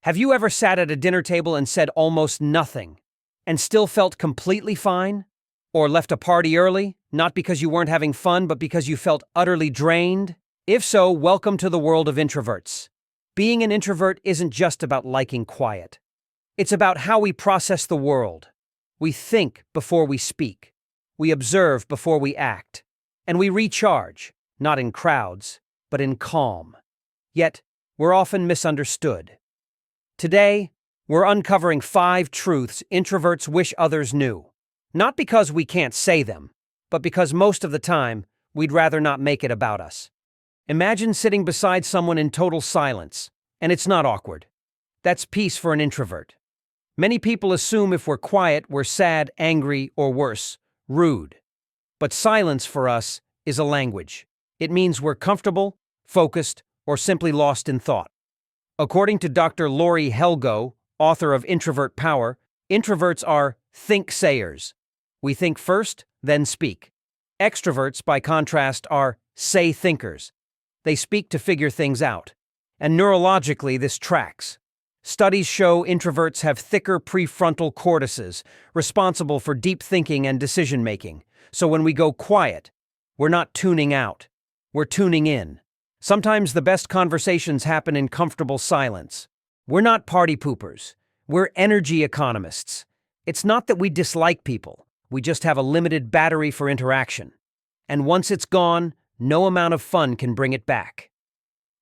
Have you ever sat at a dinner table and said almost nothing, and still felt completely fine? Or left a party early, not because you weren't having fun, but because you felt utterly drained? If so, welcome to the world of introverts. Being an introvert isn't just about liking quiet. It's about how we process the world. We think before we speak. We observe before we act. And we recharge, not in crowds, but in calm. Yet, we're often misunderstood. Today, we're uncovering 5 truths introverts wish others knew. Not because we can't say them, but because most of the time, we'd rather not make it about us. Imagine sitting beside someone in total silence, and it's not awkward. That's peace for an introvert. Many people assume if we're quiet, we're sad, angry, or worse, rude. But silence for us is a language. It means we're comfortable, focused, or simply lost in thought. According to Dr. Lori Helgo, author of Introvert Power, introverts are think-sayers. We think first, then speak. Extroverts, by contrast, are say-thinkers. They speak to figure things out. And neurologically, this tracks. Studies show introverts have thicker prefrontal cortices, responsible for deep thinking and decision-making. So when we go quiet, we're not tuning out. We're tuning in. Sometimes the best conversations happen in comfortable silence. We're not party poopers. We're energy economists. It's not that we dislike people. We just have a limited battery for interaction. And once it's gone, no amount of fun can bring it back.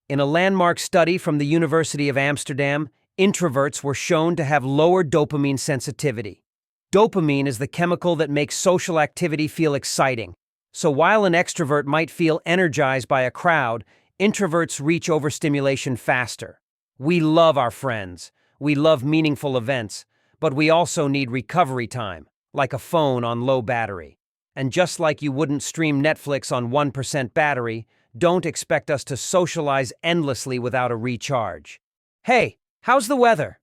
In a landmark study from the University of Amsterdam, introverts were shown to have lower dopamine sensitivity. Dopamine is the chemical that makes social activity feel exciting. So while an extrovert might feel energized by a crowd, introverts reach overstimulation faster. We love our friends. We love meaningful events, but we also need recovery time, like a phone on low battery. And just like you wouldn't stream Netflix on 1% battery, don't expect us to socialize endlessly without a recharge. Hey, how's the weather?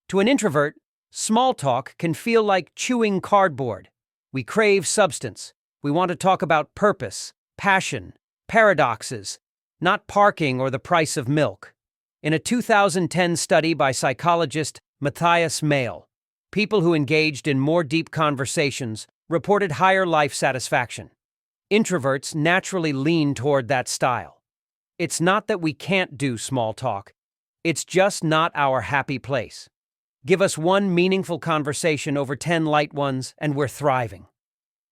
To an introvert, small talk can feel like chewing cardboard. We crave substance. We want to talk about purpose, passion, paradoxes, not parking or the price of milk. In a 2010 study by psychologist Matthias Mail, people who engaged in more deep conversations reported higher life satisfaction. Introverts naturally lean toward that style. It's not that we can't do small talk. It's just not our happy place. Give us one meaningful conversation over 10 light ones, and we're thriving.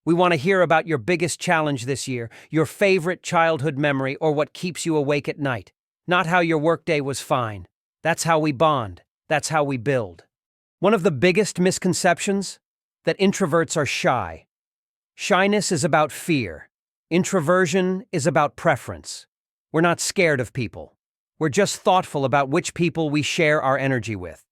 We want to hear about your biggest challenge this year, your favorite childhood memory, or what keeps you awake at night. Not how your workday was fine. That's how we bond. That's how we build. One of the biggest misconceptions? That introverts are shy. Shyness is about fear. Introversion is about preference. We're not scared of people. We're just thoughtful about which people we share our energy with.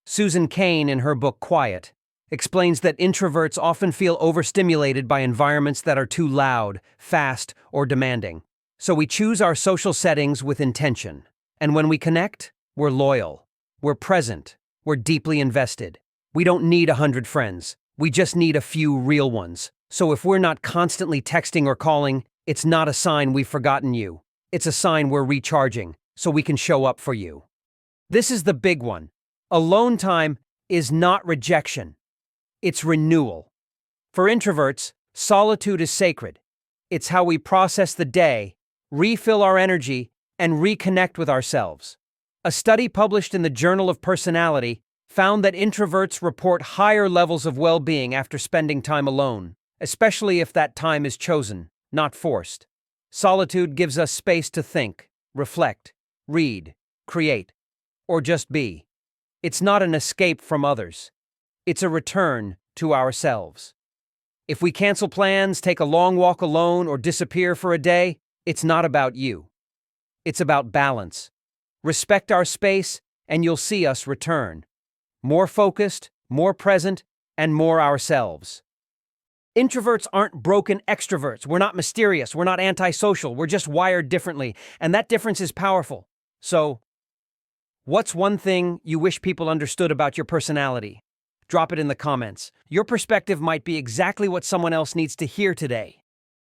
Susan Cain, in her book Quiet, explains that introverts often feel overstimulated by environments that are too loud, fast, or demanding. So we choose our social settings with intention. And when we connect, we're loyal. We're present. We're deeply invested. We don't need 100 friends. We just need a few real ones. So if we're not constantly texting or calling, it's not a sign we've forgotten you. It's a sign we're recharging, so we can show up for you. This is the big one. Alone time is not rejection. It's renewal. For introverts, solitude is sacred. It's how we process the day, refill our energy, and reconnect with ourselves. A study published in the Journal of Personality found that introverts report higher levels of well-being after spending time alone, especially if that time is chosen, not forced. Solitude gives us space to think, reflect, read, create, or just be. It's not an escape from others. It's a return to ourselves. If we cancel plans, take a long walk alone, or disappear for a day, it's not about you. It's about balance. Respect our space, and you'll see us return. More focused, more present, and more ourselves. Introverts aren't broken extroverts. We're not mysterious. We're not antisocial. We're just wired differently, and that difference is powerful. So, what's one thing you wish people understood about your personality? Drop it in the comments. Your perspective might be exactly what someone else needs to hear today.